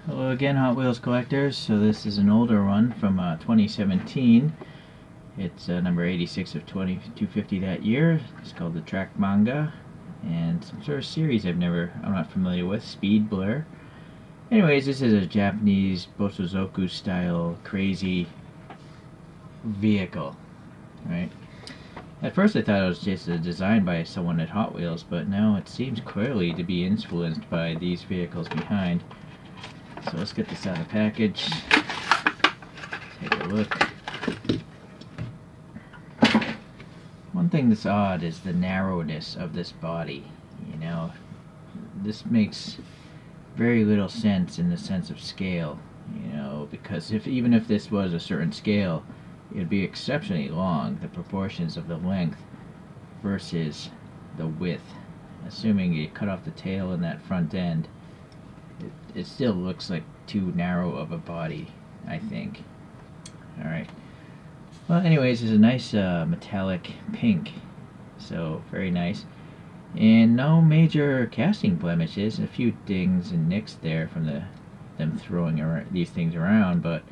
Hello again, Hot Wheels collectors. So this is an older one from 2017. It's number 86 of 2250 that year. It's called the Track Manga, and some sort of series I'm not familiar with. Speed Blur. Anyways, this is a Japanese Bosozoku style crazy vehicle, right? At first I thought it was just a design by someone at Hot Wheels, but now it seems clearly to be influenced by these vehicles behind. So let's get this out of the package. Take a look. One thing that's odd is the narrowness of this body. You know, this makes very little sense in the sense of scale. You know, because even if this was a certain scale, it would be exceptionally long, the proportions of the length versus the width. Assuming you cut off the tail and that front end, it still looks like too narrow of a body, I think. Alright. Well, anyways, it's a nice metallic pink. So, very nice. And no major casting blemishes. A few dings and nicks there from them throwing these things around, but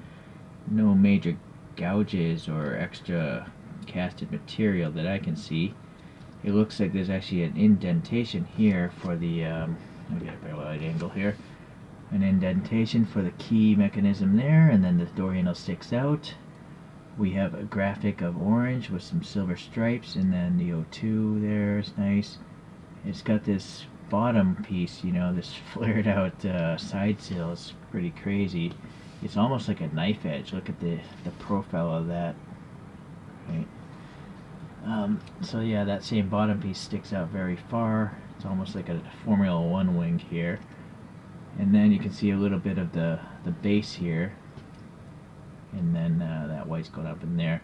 no major gouges or extra casted material that I can see. It looks like there's actually an indentation here for the, let me get a better wide angle here. An indentation for the key mechanism there, and then the door handle sticks out. We have a graphic of orange with some silver stripes, and then the O2 there is nice. It's got this bottom piece, you know, this flared out side sill. It's pretty crazy. It's almost like a knife edge. Look at the profile of that. Right. So yeah, that same bottom piece sticks out very far. It's almost like a Formula One wing here. And then you can see a little bit of the base here, and then that white's going up in there.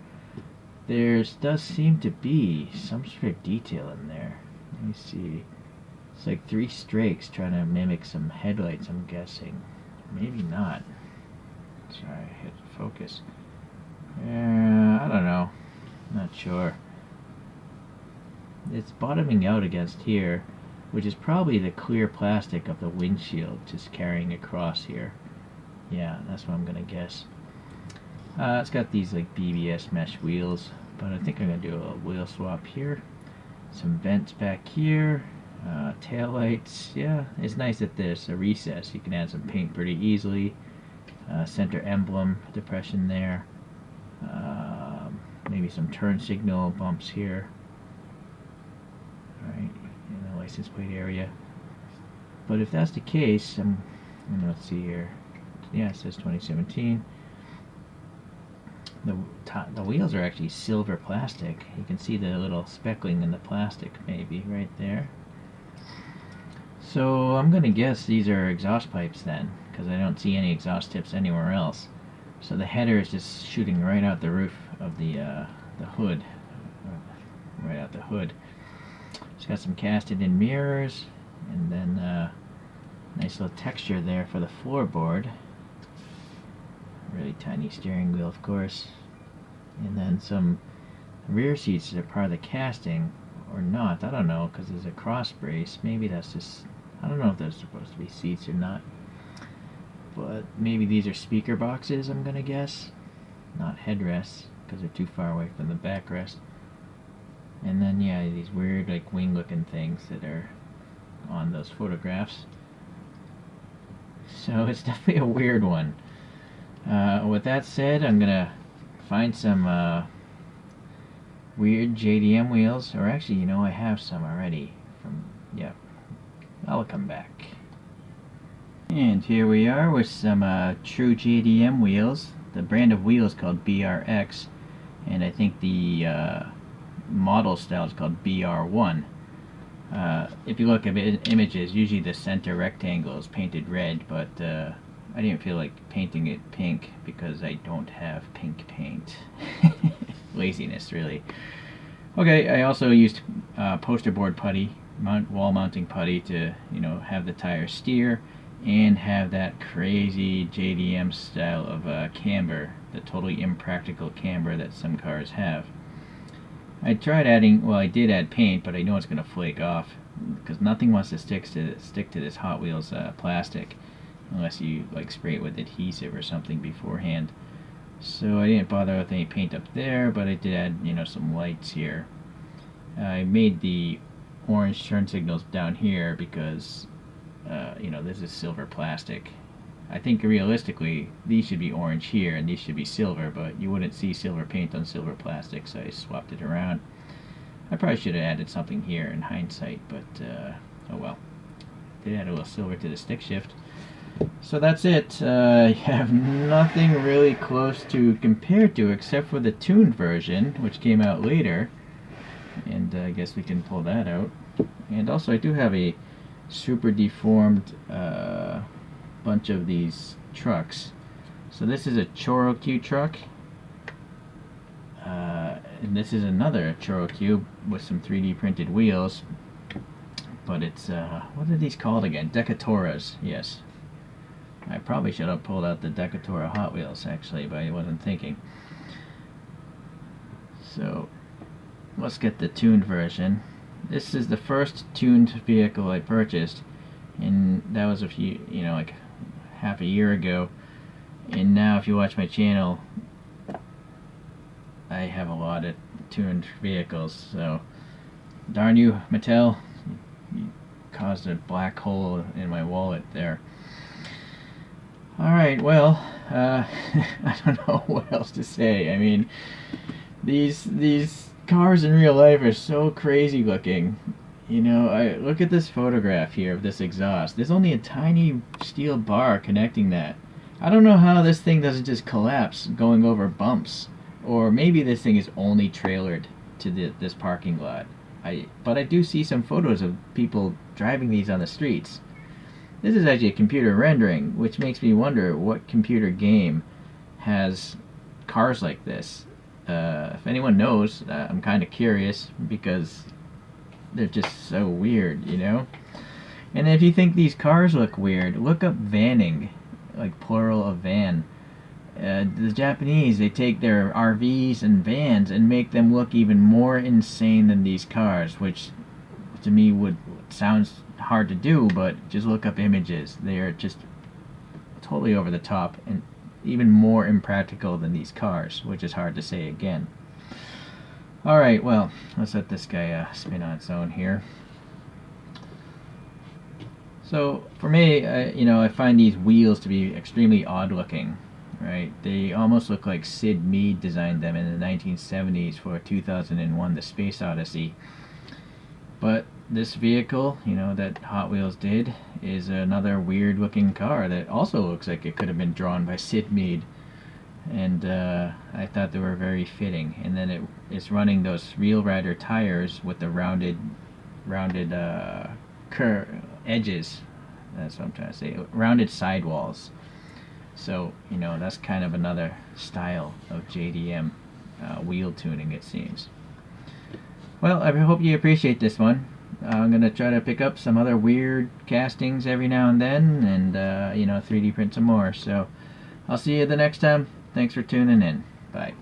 There does seem to be some sort of detail in there. Let me see. It's like 3 strakes trying to mimic some headlights, I'm guessing. Maybe not. Sorry, hit focus. I don't know. Not sure. It's bottoming out against here, which is probably the clear plastic of the windshield just carrying across here. Yeah, that's what I'm gonna guess. It's got these like BBS mesh wheels, but I think I'm gonna do a wheel swap here. Some vents back here, tail lights. Yeah, it's nice that there's a recess. You can add some paint pretty easily. Center emblem depression there. Maybe some turn signal bumps here. Alright, in the license plate area. But if that's the case, let's see here. Yeah, it says 2017. The wheels are actually silver plastic. You can see the little speckling in the plastic, maybe right there. So I'm gonna guess these are exhaust pipes then, because I don't see any exhaust tips anywhere else. So the header is just shooting right out the roof of the hood, right out the hood. It's got some casted in mirrors, and then nice little texture there for the floorboard. Really tiny steering wheel, of course. And then some rear seats that are part of the casting, or not. I don't know, because there's a cross brace. Maybe that's just, I don't know if those are supposed to be seats or not. But maybe these are speaker boxes, I'm gonna guess. Not headrests, because they're too far away from the backrest. And then, yeah, these weird, like, wing-looking things that are on those photographs. So it's definitely a weird one. With that said, I'm gonna find some weird JDM wheels, or actually, you know, I have some already from, yeah, I'll come back. And here we are with some true JDM wheels. The brand of wheel is called BRX, and I think the model style is called BR1. If you look at images, usually the center rectangle is painted red, but I didn't feel like painting it pink because I don't have pink paint. Laziness, really. Okay, I also used poster board putty, wall mounting putty to, you know, have the tire steer and have that crazy JDM style of camber, the totally impractical camber that some cars have. I tried adding, well, I did add paint, but I know it's going to flake off because nothing wants to stick to this Hot Wheels plastic. unless you like spray it with adhesive or something beforehand. So I didn't bother with any paint up there, but I did add, some lights here. I made the orange turn signals down here because, this is silver plastic. I think realistically these should be orange here and these should be silver, but you wouldn't see silver paint on silver plastic, so I swapped it around. I probably should have added something here in hindsight, but oh well. Did add a little silver to the stick shift. So that's it. I have nothing really close to compare to except for the tuned version, which came out later. And I guess we can pull that out. And also I do have a super deformed bunch of these trucks. So this is a Chorokyu truck. And this is another Chorokyu with some 3D printed wheels. But it's, what are these called again? Decatoras, yes. I probably should have pulled out the Decatora Hot Wheels, actually, but I wasn't thinking. So, let's get the tuned version. This is the first tuned vehicle I purchased, and that was a few, like half a year ago. And now, if you watch my channel, I have a lot of tuned vehicles. So, darn you, Mattel, you caused a black hole in my wallet there. Alright, well, I don't know what else to say. I mean, these cars in real life are so crazy looking. I look at this photograph here of this exhaust. There's only a tiny steel bar connecting that. I don't know how this thing doesn't just collapse going over bumps. Or maybe this thing is only trailered to this parking lot. But I do see some photos of people driving these on the streets. This is actually a computer rendering, which makes me wonder what computer game has cars like this. If anyone knows, I'm kind of curious because they're just so weird, And if you think these cars look weird, look up vanning, like plural of van. The Japanese, they take their RVs and vans and make them look even more insane than these cars, which to me sounds hard to do, but just look up images. They are just totally over the top and even more impractical than these cars, which is hard to say again. Alright, well, let's let this guy spin on its own here. So, for me, I find these wheels to be extremely odd looking, right? They almost look like Sid Mead designed them in the 1970s for 2001 The Space Odyssey. But this vehicle, that Hot Wheels did, is another weird looking car that also looks like it could have been drawn by Sid Mead. And I thought they were very fitting. And then it's running those Real Rider tires with the rounded edges. That's what I'm trying to say. Rounded sidewalls. So, that's kind of another style of JDM wheel tuning, it seems. Well, I hope you appreciate this one. I'm going to try to pick up some other weird castings every now and then and, 3D print some more. So, I'll see you the next time. Thanks for tuning in. Bye.